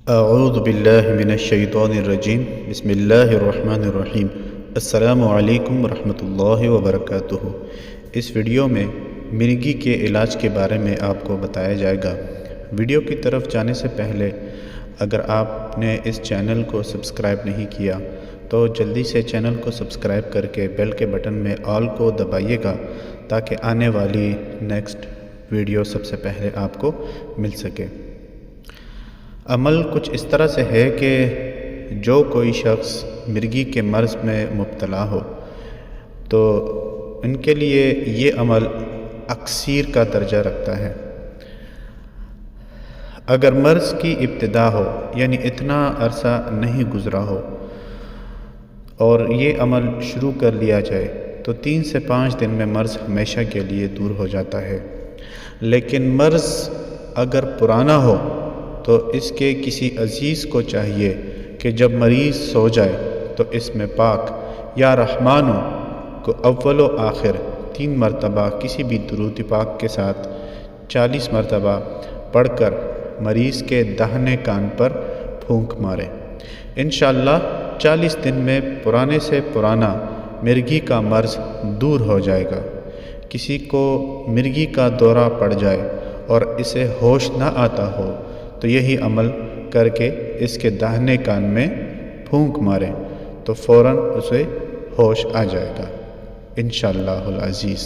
اعوذ باللہ من الشیطان الرجیم بسم اللہ الرحمن الرحیم۔ السلام علیکم ورحمۃ اللہ وبرکاتہ۔ اس ویڈیو میں مرگی کے علاج کے بارے میں آپ کو بتایا جائے گا۔ ویڈیو کی طرف جانے سے پہلے اگر آپ نے اس چینل کو سبسکرائب نہیں کیا تو جلدی سے چینل کو سبسکرائب کر کے بیل کے بٹن میں آل کو دبائیے گا تاکہ آنے والی نیکسٹ ویڈیو سب سے پہلے آپ کو مل سکے۔ عمل کچھ اس طرح سے ہے کہ جو کوئی شخص مرگی کے مرض میں مبتلا ہو تو ان کے لیے یہ عمل اکثیر کا درجہ رکھتا ہے۔ اگر مرض کی ابتدا ہو یعنی اتنا عرصہ نہیں گزرا ہو اور یہ عمل شروع کر لیا جائے تو 3 سے 5 دن میں مرض ہمیشہ کے لیے دور ہو جاتا ہے۔ لیکن مرض اگر پرانا ہو تو اس کے کسی عزیز کو چاہیے کہ جب مریض سو جائے تو اس میں پاک یا رحمانو کو اول و آخر 3 مرتبہ کسی بھی درود پاک کے ساتھ 40 مرتبہ پڑھ کر مریض کے داہنے کان پر پھونک مارے۔ انشاءاللہ 40 دن میں پرانے سے پرانا مرگی کا مرض دور ہو جائے گا۔ کسی کو مرگی کا دورہ پڑ جائے اور اسے ہوش نہ آتا ہو تو یہی عمل کر کے اس کے داہنے کان میں پھونک ماریں تو فوراً اسے ہوش آ جائے گا انشاءاللہ العزیز۔